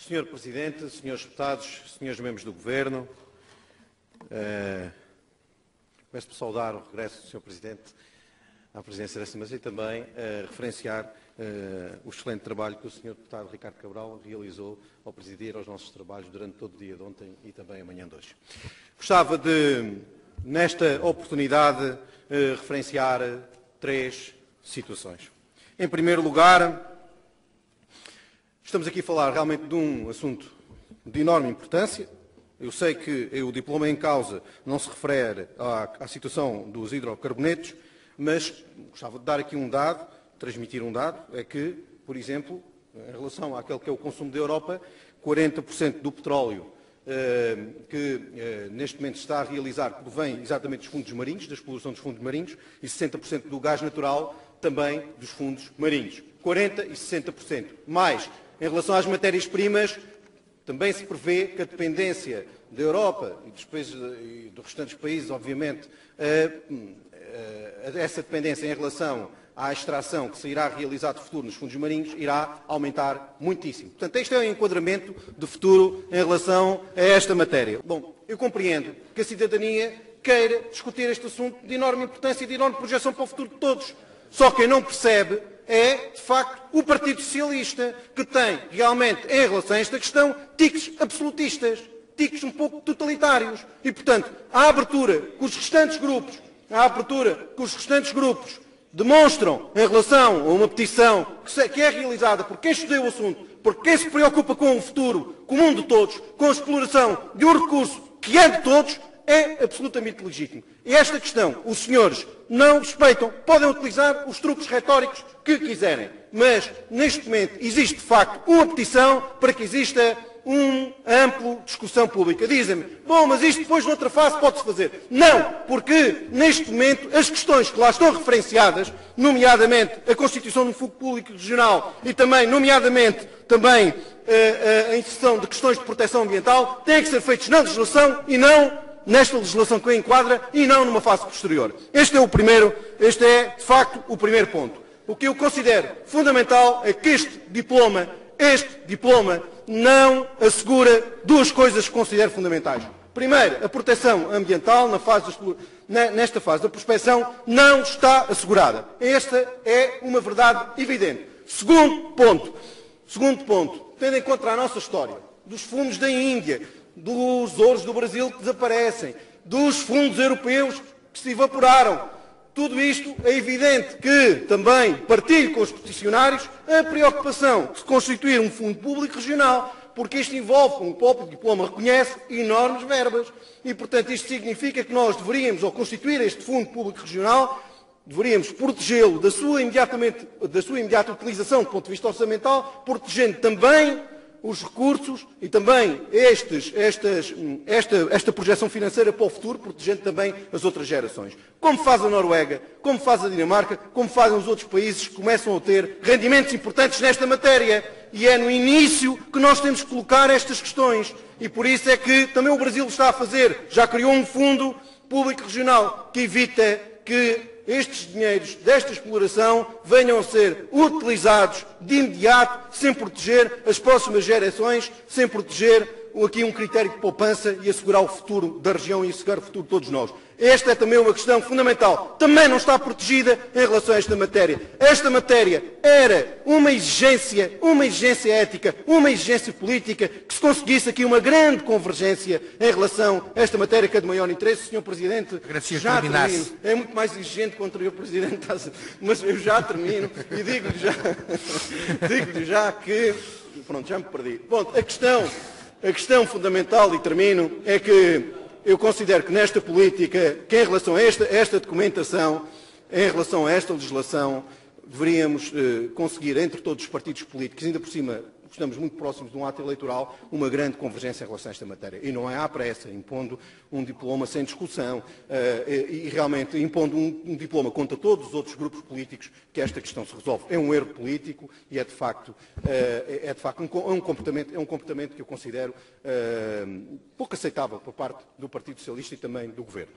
Senhor Presidente, Senhores Deputados, Senhores Membros do Governo, começo por saudar o regresso do Sr. Presidente à presidência desta mesa e também referenciar o excelente trabalho que o Sr. Deputado Ricardo Cabral realizou ao presidir aos nossos trabalhos durante todo o dia de ontem e também amanhã de hoje. Gostava de, nesta oportunidade, referenciar três situações. Em primeiro lugar, estamos aqui a falar realmente de um assunto de enorme importância. Eu sei que o diploma em causa não se refere à situação dos hidrocarbonetos, mas gostava de dar aqui um dado, transmitir um dado, é que, por exemplo, em relação àquele que é o consumo da Europa, 40% do petróleo que neste momento está a realizar provém exatamente dos fundos marinhos, da exploração dos fundos marinhos, e 60% do gás natural também dos fundos marinhos. 40% e 60%. Mais, em relação às matérias-primas, também se prevê que a dependência da Europa e dos países e dos restantes países, obviamente, essa dependência em relação à extração que se irá realizar de futuro nos fundos marinhos irá aumentar muitíssimo. Portanto, este é o enquadramento de futuro em relação a esta matéria. Bom, eu compreendo que a cidadania queira discutir este assunto de enorme importância e de enorme projeção para o futuro de todos. Só quem não percebe é, de facto, o Partido Socialista, que tem realmente, em relação a esta questão, tiques absolutistas, tiques um pouco totalitários. E, portanto, a abertura que os restantes grupos demonstram em relação a uma petição que é realizada por quem estuda o assunto, por quem se preocupa com o futuro comum de todos, com a exploração de um recurso que é de todos, é absolutamente legítimo. E esta questão, os senhores não respeitam, podem utilizar os truques retóricos que quiserem, mas neste momento existe de facto uma petição para que exista uma ampla discussão pública. Dizem-me, bom, mas isto depois noutra fase pode-se fazer. Não, porque neste momento as questões que lá estão referenciadas, nomeadamente a constituição de um fundo público regional e também, nomeadamente, também a inserção de questões de proteção ambiental, têm que ser feitas na legislação e não nesta legislação que a enquadra e não numa fase posterior. Este é, de facto, o primeiro ponto. O que eu considero fundamental é que este diploma não assegura duas coisas que considero fundamentais. Primeiro, a proteção ambiental nesta fase da prospecção não está assegurada. Esta é uma verdade evidente. Segundo ponto, tendo em conta a nossa história, dos fundos da Índia, dos ouros do Brasil que desaparecem, dos fundos europeus que se evaporaram. Tudo isto é evidente que também partilho com os peticionários a preocupação de se constituir um fundo público regional, porque isto envolve, como o próprio diploma reconhece, enormes verbas. E, portanto, isto significa que nós deveríamos, ao constituir este fundo público regional, deveríamos protegê-lo da sua imediata utilização do ponto de vista orçamental, protegendo também os recursos e também esta projeção financeira para o futuro, protegendo também as outras gerações. Como faz a Noruega, como faz a Dinamarca, como fazem os outros países que começam a ter rendimentos importantes nesta matéria. E é no início que nós temos que colocar estas questões. E por isso é que também o Brasil está a fazer, já criou um fundo público regional que evita que estes dinheiros desta exploração venham a ser utilizados de imediato, sem proteger as próximas gerações, sem proteger aqui um critério de poupança e assegurar o futuro da região e assegurar o futuro de todos nós. Esta é também uma questão fundamental. Também não está protegida em relação a esta matéria. Esta matéria era uma exigência ética, uma exigência política, que se conseguisse aqui uma grande convergência em relação a esta matéria que é de maior interesse. Sr. Presidente, já termino. É muito mais exigente que o anterior Presidente, mas eu já termino e digo-lhe já que... Pronto, já me perdi. Bom, a questão fundamental, e termino, é que eu considero que nesta política, que em relação a esta documentação, em relação a esta legislação, deveríamos conseguir, entre todos os partidos políticos, ainda por cima, estamos muito próximos de um ato eleitoral, uma grande convergência em relação a esta matéria. E não é à pressa, impondo um diploma sem discussão e realmente impondo um diploma contra todos os outros grupos políticos que esta questão se resolve. É um erro político e é de facto um comportamento que eu considero pouco aceitável por parte do Partido Socialista e também do Governo.